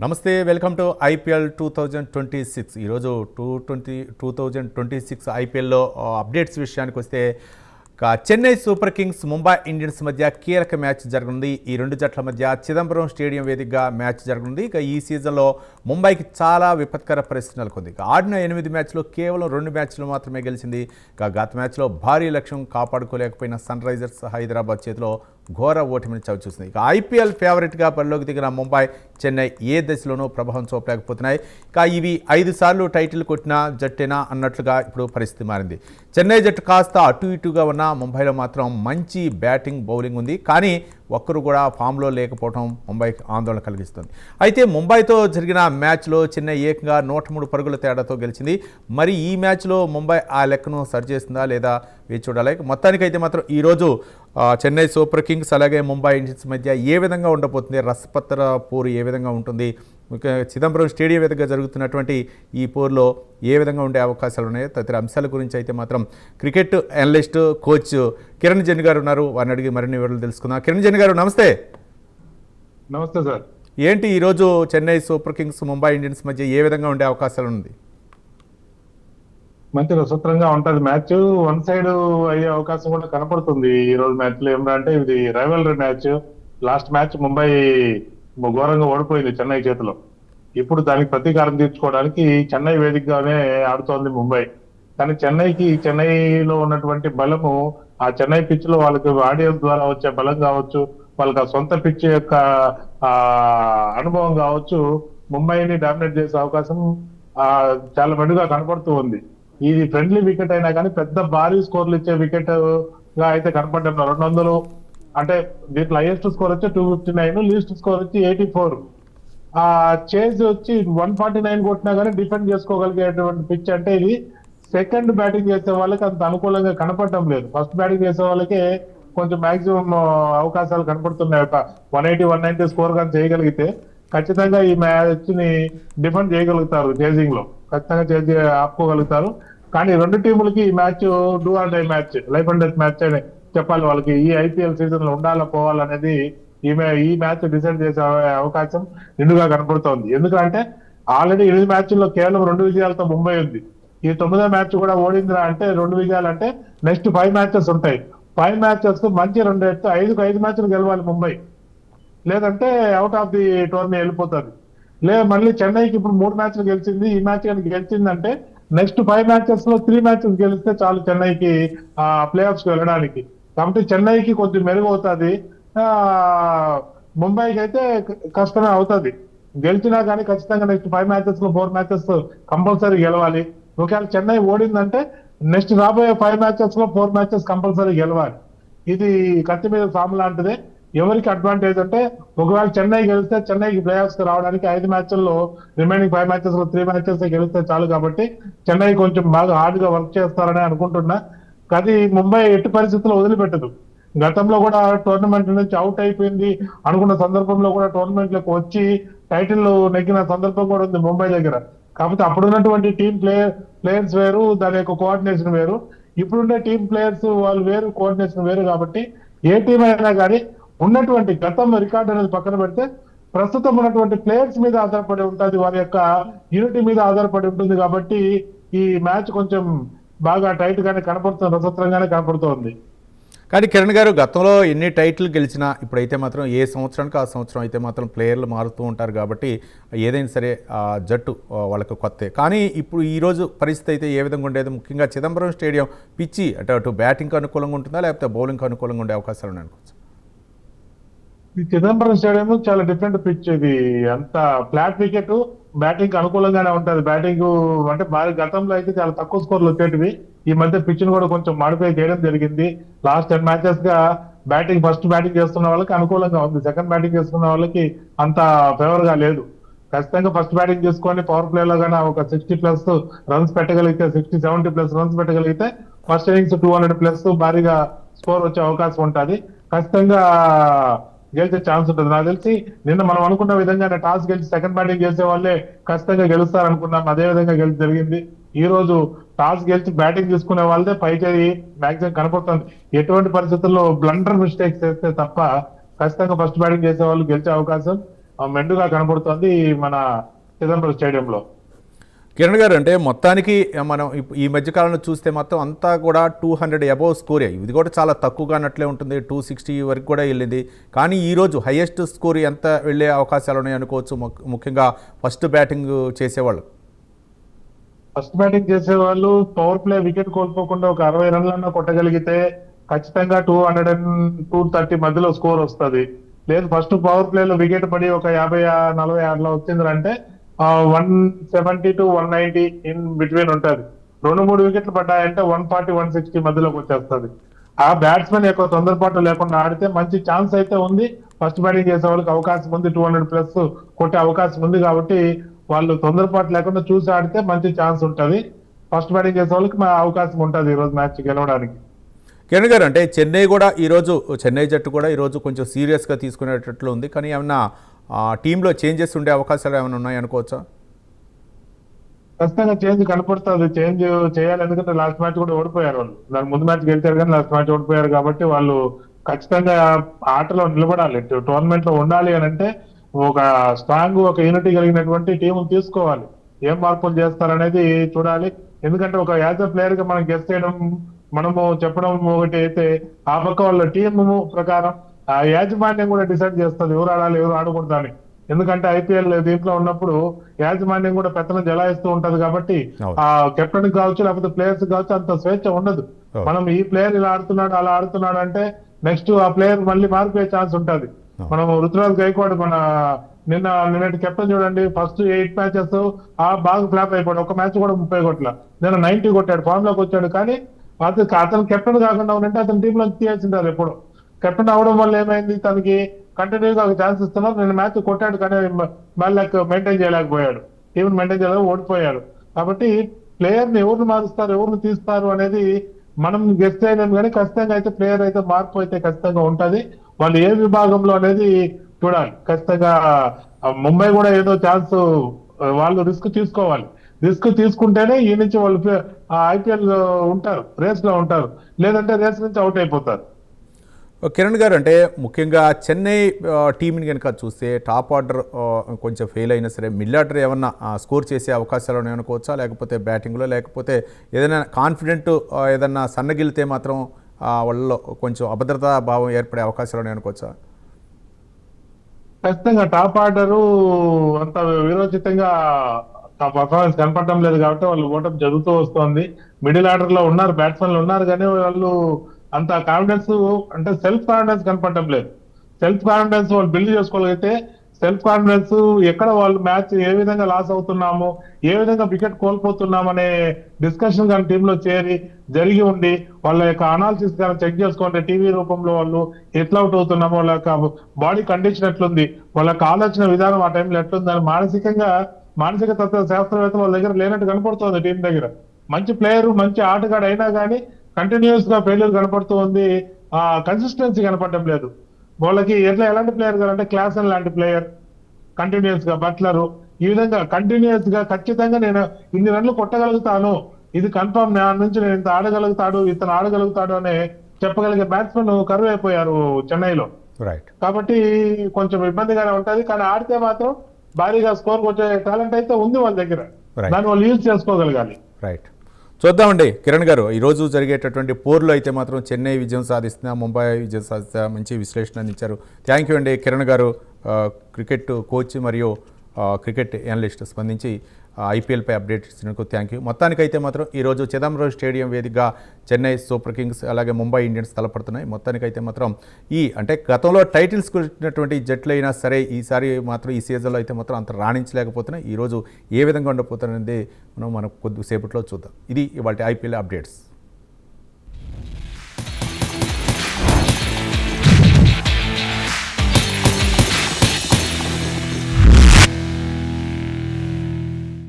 నమస్తే, welcome to IPL 2026. ఈరోజు 2026 ఐపీఎల్లో అప్డేట్స్ విషయానికి వస్తే Chennai super Kings Mumbai Indians మధ్య కీలక మ్యాచ్ జరగనుంది. ఈ రెండు జట్ల మధ్య చిదంబరం స్టేడియం వేదికగా మ్యాచ్ జరగనుంది. ఇక ఈ సీజన్లో ముంబైకి చాలా విపత్కర పరిస్థితి నెలకొంది. ఇక ఆడిన 8 మ్యాచ్లో కేవలం 2 మ్యాచ్లు మాత్రమే గెలిచింది. ఇక గత మ్యాచ్లో భారీ లక్ష్యం కాపాడుకోలేకపోయిన సన్ రైజర్స్ హైదరాబాద్ చేతిలో ఘోర ఓటమిని చవిచూసింది. ఇక ఐపీఎల్ ఫేవరెట్గా బరిలోకి దిగిన ముంబై, చెన్నై ఏ దశలోనూ ప్రభావం చూపలేకపోతున్నాయి. ఇక ఇవి 5 సార్లు టైటిల్ కొట్టిన జట్టేనా అన్నట్లుగా ఇప్పుడు పరిస్థితి మారింది. చెన్నై జట్టు కాస్త అటు ఇటుగా ఉన్న ముంబైలో మాత్రం మంచి బ్యాటింగ్, బౌలింగ్ ఉంది. కానీ ఒక్కరు కూడా ఫామ్లో లేకపోవడం ముంబైకి ఆందోళన కలిగిస్తుంది. అయితే ముంబైతో జరిగిన మ్యాచ్లో చెన్నై ఏకంగా 103 పరుగుల తేడాతో గెలిచింది. మరి ఈ మ్యాచ్లో ముంబై ఆ లెక్కను సరిచేస్తుందా లేదా వేచి చూడాలి. మొత్తానికైతే మాత్రం ఈరోజు చెన్నై సూపర్ కింగ్స్ అలాగే ముంబై ఇండియన్స్ మధ్య ఏ విధంగా ఉండబోతుంది, రసపత్ర పోరు ఏ విధంగా ఉంటుంది, చిదంబరం స్టేడియం వేదికగా జరుగుతున్నటువంటి ఈ పోరులో ఏ విధంగా ఉండే అవకాశాలు ఉన్నాయో తదితర అంశాల గురించి అయితే మాత్రం cricket analyst coach Kiran Jain గారు ఉన్నారు. వారిని అడిగి మరిన్ని వివరాలు తెలుసుకుందాం. కిరణ్ జైన్ గారు నమస్తే. నమస్తే సార్. ఏంటి ఈరోజు Chennai super Kings Mumbai Indians మధ్య ఏ విధంగా ఉండే అవకాశాలు ఉంది? మంచి రసవత్రంగా ఉంటది మ్యాచ్. వన్ సైడ్ అయ్యే అవకాశం కూడా కనపడుతుంది. ఈ రోజు మ్యాచ్ లో ఏమంటే ఇది rivalry match. Last match Mumbai ఘోరంగా ఓడిపోయింది చెన్నై చేతిలో. ఇప్పుడు దానికి ప్రతీకారం తీర్చుకోవడానికి చెన్నై వేదికగానే ఆడుతోంది ముంబై. కానీ చెన్నైలో ఉన్నటువంటి బలము ఆ చెన్నై పిచ్ లో వాళ్ళకి ఆడియన్స్ ద్వారా వచ్చే బలం కావచ్చు, వాళ్ళకి ఆ సొంత పిచ్ యొక్క ఆ అనుభవం కావచ్చు, ముంబైని డామినేట్ చేసే అవకాశం చాలా మెండుగా కనపడుతూ ఉంది. ఇది ఫ్రెండ్లీ వికెట్ అయినా కానీ పెద్ద భారీ స్కోర్లు ఇచ్చే వికెట్ గా అయితే కనపడ్డాం. 200 అంటే దీంట్లో హైయెస్ట్ స్కోర్ వచ్చి 259, లీస్ట్ స్కోర్ వచ్చి 84. ఆ చేజ్ వచ్చి 149 కొట్టినా కానీ డిఫెండ్ చేసుకోగలిగేటువంటి పిచ్. అంటే ఇది సెకండ్ బ్యాటింగ్ చేసే వాళ్ళకి అంత అనుకూలంగా కనపడటం లేదు. ఫస్ట్ బ్యాటింగ్ చేసే వాళ్ళకే కొంచెం మాక్సిమం అవకాశాలు కనపడుతున్నాయి. ఒక 180, 190 స్కోర్ కానీ చేయగలిగితే ఖచ్చితంగా ఈ మ్యాచ్ ని డిఫెండ్ చేయగలుగుతారు. చేజింగ్ లో ఖచ్చితంగా ఆపుకోగలుగుతారు. కానీ రెండు టీములకి ఈ match do or die match, life and death match అని చెప్పాలి. వాళ్ళకి ఈ ఐపీఎల్ సీజన్ లో ఉండాలా పోవాలనేది ఈ మ్యాచ్ డిసైడ్ చేసే అవకాశం నిండుగా కనపడుతోంది. ఎందుకంటే ఆల్రెడీ 8 మ్యాచ్ల్లో కేవలం 2 విజయాలతో ముంబై ఉంది. ఈ 9వ మ్యాచ్ కూడా ఓడిందిరా అంటే 2 విజయాలు అంటే నెక్స్ట్ 5 మ్యాచెస్ ఉంటాయి. 5 మ్యాచెస్ మంచి 2 ఎత్తు 5 మ్యాచ్లు గెలవాలి ముంబై, లేదంటే అవుట్ ఆఫ్ ది టోర్నీ వెళ్ళిపోతుంది. మళ్ళీ చెన్నైకి ఇప్పుడు 3 మ్యాచ్లు గెలిచింది. ఈ మ్యాచ్ కనుక గెలిచిందంటే నెక్స్ట్ 5 మ్యాచెస్ లో 3 మ్యాచెస్ గెలిస్తే చాలు చెన్నైకి ప్లే ఆఫ్స్ కి వెళ్ళడానికి. కాబట్టి చెన్నైకి కొంచెం మెరుగు అవుతుంది. ముంబైకి అయితే కష్టమే అవుతుంది. గెలిచినా కానీ ఖచ్చితంగా నెక్స్ట్ 5 మ్యాచెస్ లో 4 మ్యాచెస్ కంపల్సరీ గెలవాలి. ఒకవేళ చెన్నై ఓడిందంటే నెక్స్ట్ రాబోయే 5 మ్యాచెస్ లో 4 మ్యాచెస్ కంపల్సరీ గెలవాలి. ఇది కత్తి మీద సాము లాంటిదే. ఎవరికి అడ్వాంటేజ్ అంటే ఒకవేళ చెన్నై గెలిస్తే చెన్నైకి ప్లే ఆఫ్స్ రావడానికి 5 మ్యాచ్ల్లో రిమైనింగ్ 5 మ్యాచెస్ లో 3 మ్యాచెస్ గెలిస్తే చాలు. కాబట్టి చెన్నై కొంచెం బాగా హార్డ్ గా వర్క్ చేస్తారని అనుకుంటున్నా. కానీ ముంబై ఎట్టి పరిస్థితుల్లో వదిలిపెట్టదు. గతంలో కూడా టోర్నమెంట్ నుంచి అవుట్ అయిపోయింది అనుకున్న సందర్భంలో కూడా టోర్నమెంట్ లకు వచ్చి టైటిల్ నెగ్గిన సందర్భం కూడా ఉంది ముంబై దగ్గర. కాకపోతే అప్పుడున్నటువంటి ప్లేయర్స్ వేరు, దాని యొక్క కోఆర్డినేషన్ వేరు. ఇప్పుడుండే టీం ప్లేయర్స్ వాళ్ళు వేరు, కోఆర్డినేషన్ వేరు. కాబట్టి ఏ టీం అయినా కానీ ఉన్నటువంటి గతం రికార్డు అనేది పక్కన పెడితే ప్రస్తుతం ఉన్నటువంటి ప్లేయర్స్ మీద ఆధారపడి ఉంటుంది, వారి యొక్క యూనిటీ మీద ఆధారపడి ఉంటుంది. కాబట్టి ఈ మ్యాచ్ కొంచెం బాగా టైట్ గానే కనపడుతుంది, రసవత్రంగానే కనపడుతోంది. కానీ కిరణ్ గారు, గతంలో ఎన్ని టైటిల్ గెలిచినా ఇప్పుడైతే మాత్రం ఏ సంవత్సరానికి ఆ సంవత్సరం అయితే మాత్రం ప్లేయర్లు మారుతూ ఉంటారు. కాబట్టి ఏదైనా సరే జట్టు వాళ్ళకు కొత్తే. కానీ ఇప్పుడు ఈరోజు పరిస్థితి అయితే ఏ విధంగా ఉండేది? ముఖ్యంగా చిదంబరం స్టేడియం పిచ్చి అటు బ్యాటింగ్కి అనుకూలంగా ఉంటుందా లేకపోతే బౌలింగ్కి అనుకూలంగా ఉండే అవకాశాలు ఉన్నాయి అనుకోవచ్చు? ఈ చిదంబరం స్టేడియం చాలా డిఫరెంట్ పిచ్. ఇది అంత ఫ్లాట్ వికెట్, బ్యాటింగ్ అనుకూలంగానే ఉంటది. బ్యాటింగ్ అంటే భారీ గతంలో అయితే చాలా తక్కువ స్కోర్లు వచ్చేటివి. ఈ మధ్య పిచ్ ను కూడా కొంచెం మాడిఫై చేయడం జరిగింది. లాస్ట్ 10 మ్యాచెస్ గా ఫస్ట్ బ్యాటింగ్ చేస్తున్న వాళ్ళకి అనుకూలంగా ఉంది, సెకండ్ బ్యాటింగ్ చేస్తున్న వాళ్ళకి అంత ఫేవర్ గా లేదు. ఖచ్చితంగా ఫస్ట్ బ్యాటింగ్ చేసుకొని పవర్ ప్లే లో గానీ ఒక 60+ రన్స్ పెట్టగలిగితే, 60-70+ రన్స్ పెట్టగలిగితే ఫస్ట్ ఇన్నింగ్స్ 200+ భారీగా స్కోర్ వచ్చే అవకాశం ఉంటుంది. ఖచ్చితంగా గెలిచే ఛాన్స్ ఉంటుంది. నాకు తెలిసి నిన్న మనం అనుకున్న విధంగానే టాస్ గెలిచి సెకండ్ బ్యాటింగ్ చేసే వాళ్ళే ఖచ్చితంగా గెలుస్తారు అనుకున్నాం. అదే విధంగా జరిగింది. ఈ రోజు టాస్ గెలిచి బ్యాటింగ్ తీసుకునే వాళ్ళదే పైచేయి మ్యాక్సిమం కనపడుతుంది. ఎటువంటి పరిస్థితుల్లో బ్లండర్ మిస్టేక్స్ చేస్తే తప్ప ఖచ్చితంగా ఫస్ట్ బ్యాటింగ్ చేసే వాళ్ళు గెలిచే అవకాశం మెండుగా కనపడుతోంది మన చిదంబరం స్టేడియంలో. కిరణ్ గారు, అంటే మొత్తానికి మనం ఈ మధ్యకాలంలో చూస్తే మొత్తం అంతా కూడా 200 అబోవ్ స్కోరే. ఇది కూడా చాలా తక్కువగా అన్నట్లే ఉంటుంది, 260 వరకు కూడా వెళ్ళింది. కానీ ఈరోజు హైయెస్ట్ స్కోర్ ఎంత వెళ్ళే అవకాశాలు ఉన్నాయి అనుకోవచ్చు, ముఖ్యంగా ఫస్ట్ బ్యాటింగ్ చేసేవాళ్ళు. ఫస్ట్ బ్యాటింగ్ చేసే వాళ్ళు పవర్ ప్లే వికెట్ కోల్పోకుండా ఒక 60 రన్లన్నా కొట్టగలిగితే ఖచ్చితంగా 200 230 మధ్యలో స్కోర్ వస్తుంది. లేదు ఫస్ట్ పవర్ ప్లే లో వికెట్ పడి ఒక 50 40 అట్లా వచ్చిందంటే 170 to 190 ఇన్ బిట్వీన్ ఉంటది. 2 3 వికెట్లు పడ్డాయంటే 140 160 మధ్యలోకి వచ్చేస్తుంది. ఆ బ్యాట్స్మెన్ యొక్క తొందరపాటు లేకుండా ఆడితే మంచి ఛాన్స్ అయితే ఉంది. ఫస్ట్ బ్యాటింగ్ చేసే వాళ్ళకి అవకాశం ఉంది, 200+ కొట్టే అవకాశం ఉంది. కాబట్టి వాళ్ళు తొందరపాటు లేకుండా చూసి ఆడితే మంచి ఛాన్స్ ఉంటుంది. ఫస్ట్ బ్యాటింగ్ చేసే వాళ్ళకి మా అవకాశం ఉంటుంది ఈ రోజు మ్యాచ్ గెలవడానికి. కిరణ్ గారు, అంటే చెన్నై జట్టు కూడా ఈరోజు కొంచెం సీరియస్గా తీసుకునేటట్లు ఉంది. కానీ ఏమన్నా టీంలో చేంజెస్ ఉండే అవకాశాలు ఏమైనా ఉన్నాయి అనుకోవచ్చా? ఖచ్చితంగా చేంజ్ కనపడుతుంది. చేంజ్ చేయాలి, ఎందుకంటే లాస్ట్ మ్యాచ్ కూడా ఓడిపోయారు వాళ్ళు. దాని ముందు మ్యాచ్ గెలిచారు కానీ లాస్ట్ మ్యాచ్ ఓడిపోయారు. కాబట్టి వాళ్ళు ఖచ్చితంగా ఆటలో నిలబడాలి, టోర్నమెంట్ లో ఉండాలి అని అంటే ఒక స్ట్రాంగ్ ఒక యూనిటీ కలిగినటువంటి టీం తీసుకోవాలి. ఏం మార్పులు చేస్తారనేది చూడాలి. ఎందుకంటే ఒక యాజ్ అ ప్లేయర్ గా మనం గెస్ట్ చేయడం, మనము చెప్పడం ఒకటి అయితే, ఆ పక్క వాళ్ళ టీం ప్రకారం ఆ యాజమాన్యం కూడా డిసైడ్ చేస్తుంది ఎవరు ఆడాలి ఎవరు ఆడకూడదు అని. ఎందుకంటే ఐపీఎల్ దీంట్లో ఉన్నప్పుడు యాజమాన్యం కూడా పెత్తనం జలాయిస్తూ ఉంటది. కాబట్టి ఆ కెప్టెన్ కావచ్చు లేకపోతే ప్లేయర్స్ కావచ్చు అంత స్వేచ్ఛ ఉండదు. మనం ఈ ప్లేయర్ ఇలా ఆడుతున్నాడు అలా ఆడుతున్నాడు అంటే నెక్స్ట్ ఆ ప్లేయర్ మళ్ళీ మారిపోయే ఛాన్స్ ఉంటది. మనం రుతురాజ్ గైక్వాడ్ మన నిన్నటి కెప్టెన్ చూడండి, ఫస్ట్ 8 మ్యాచెస్ బాగా ఫ్లాప్ అయిపోయాడు. ఒక మ్యాచ్ కూడా 30 కొట్ల, నిన్న 90 కొట్టాడు, ఫామ్ లోకి వచ్చాడు. కానీ అతను కెప్టెన్ కాకుండా ఉంటే అతని టీంలో తీయాల్సింటారు. ఎప్పుడు కెప్టెన్ అవడం వల్ల ఏమైంది, తనకి కంటిన్యూగా ఒక ఛాన్స్ ఇస్తున్నారు. నేను మ్యాచ్ కొట్టాడు కానీ మళ్ళీ మెయింటైన్ చేయలేకపోయాడు, టీం మెయింటైన్ చేయలేక ఓడిపోయాడు. కాబట్టి ప్లేయర్ ని ఎవరిని మారుస్తారు ఎవరిని తీస్తారు అనేది మనం గెస్ట్ చేయలేము. కానీ ఖచ్చితంగా అయితే ప్లేయర్ అయితే మార్పు అయితే ఖచ్చితంగా ఉంటది. వాళ్ళు ఏ విభాగంలో అనేది చూడాలి. ఖచ్చితంగా ముంబై కూడా ఏదో ఛాన్స్ వాళ్ళు రిస్క్ తీసుకోవాలి. రిస్క్ తీసుకుంటేనే ఈ నుంచి వాళ్ళు ఐపీఎల్ ఉంటారు, రేస్ లో ఉంటారు. లేదంటే రేస్ నుంచి అవుట్ అయిపోతారు. కిరణ్ గారు, అంటే ముఖ్యంగా చెన్నై టీంని కనుక చూస్తే టాప్ ఆర్డర్ కొంచెం ఫెయిల్ అయినా సరే మిడిల్ ఆర్డర్ ఏమన్నా స్కోర్ చేసే అవకాశాలు ఉన్నాయి అనుకోవచ్చా? లేకపోతే బ్యాటింగ్లో, లేకపోతే ఏదైనా కాన్ఫిడెంట్ ఏదన్నా సన్నగిలితే మాత్రం వాళ్ళలో కొంచెం అభద్రతా భావం ఏర్పడే అవకాశాలు ఉన్నాయి అనుకోవచ్చా? ఖచ్చితంగా టాప్ ఆర్డర్ అంత విరోచితంగా పర్ఫార్మెన్స్ కనపడటం లేదు కాబట్టి వాళ్ళు ఓటమి జరుగుతూ వస్తోంది. మిడిల్ ఆర్డర్ లో ఉన్నారు, బ్యాట్స్మెన్లు ఉన్నారు, కానీ వాళ్ళు అంత కాన్ఫిడెన్స్ అంటే సెల్ఫ్ కాన్ఫిడెన్స్ కనపడటం లేదు. సెల్ఫ్ కాన్ఫిడెన్స్ వాళ్ళు బిల్డ్ చేసుకోగలిగితే, సెల్ఫ్ కాన్ఫిడెన్స్ ఎక్కడ వాళ్ళు మ్యాచ్ ఏ విధంగా లాస్ అవుతున్నాము, ఏ విధంగా వికెట్ కోల్పోతున్నాం అనే డిస్కషన్ కానీ టీంలో జరిగి ఉండి వాళ్ళ యొక్క అనాలిసిస్ కానీ చెక్ చేసుకోండి. టీవీ రూపంలో వాళ్ళు ఎట్లా అవుట్ అవుతున్నామో, వాళ్ళ యొక్క బాడీ కండిషన్ ఎట్లుంది, వాళ్ళ యొక్క ఆలోచన విధానం ఆ టైంలో ఎట్లుంది అని మానసిక తత్వ శాస్త్రవేత్తలు వాళ్ళ దగ్గర లేనట్టు కనపడుతుంది. టీం దగ్గర మంచి ప్లేయర్ మంచి ఆటగాడు అయినా కానీ కంటిన్యూస్ గా ఫెయిల్యూర్ కనపడుతూ ఉంది. కన్సిస్టెన్సీ కనపడటం లేదు. వాళ్ళకి ఎలాంటి ప్లేయర్ అంటే క్లాసన్ లాంటి ప్లేయర్, కంటిన్యూస్ గా బట్లర్, ఈ విధంగా కంటిన్యూస్ గా ఖచ్చితంగా నేను ఇన్ని రన్లు కొట్టగలుగుతాను, ఇది కన్ఫర్మ్, నా నుంచి నేను ఇంత ఆడగలుగుతాడు, ఇతను ఆడగలుగుతాడు అనే చెప్పగలిగే బ్యాట్స్మెన్ కరువు అయిపోయారు చెన్నైలో. కాబట్టి కొంచెం ఇబ్బందిగానే ఉంటది. కానీ ఆడితే మాత్రం భారీగా స్కోర్ వచ్చే టాలెంట్ అయితే ఉంది వాళ్ళ దగ్గర. దాన్ని వాళ్ళు యూజ్ చేసుకోగలగాలి. రైట్, చూద్దామండి. కిరణ్ గారు, ఈరోజు జరిగేటటువంటి పోర్లో అయితే మాత్రం చెన్నై విజయం సాధిస్తున్నా, ముంబై విజయం సాధిస్తా, మంచి విశ్లేషణ అందించారు. థ్యాంక్ యూ అండి కిరణ్ గారు, క్రికెట్ కోచ్ మరియు క్రికెట్ అనలిస్ట్, స్పందించి ఐపీఎల్పై అప్డేట్ ఇచ్చినందుకు థ్యాంక్ యూ. మొత్తానికైతే మాత్రం ఈరోజు చిదంబరం స్టేడియం వేదికగా చెన్నై సూపర్ కింగ్స్ అలాగే ముంబై ఇండియన్స్ తలపడుతున్నాయి. మొత్తానికైతే మాత్రం అంటే గతంలో టైటిల్స్ కొట్టినటువంటి జట్లు అయినా సరే ఈసారి మాత్రం ఈ సీజన్లో అయితే మాత్రం అంత రాణించలేకపోతున్నాయి. ఈరోజు ఏ విధంగా ఉండబోతున్నది మనం కొద్దిసేపట్లో చూద్దాం. ఇది ఇవాళ ఐపీఎల్ అప్డేట్స్.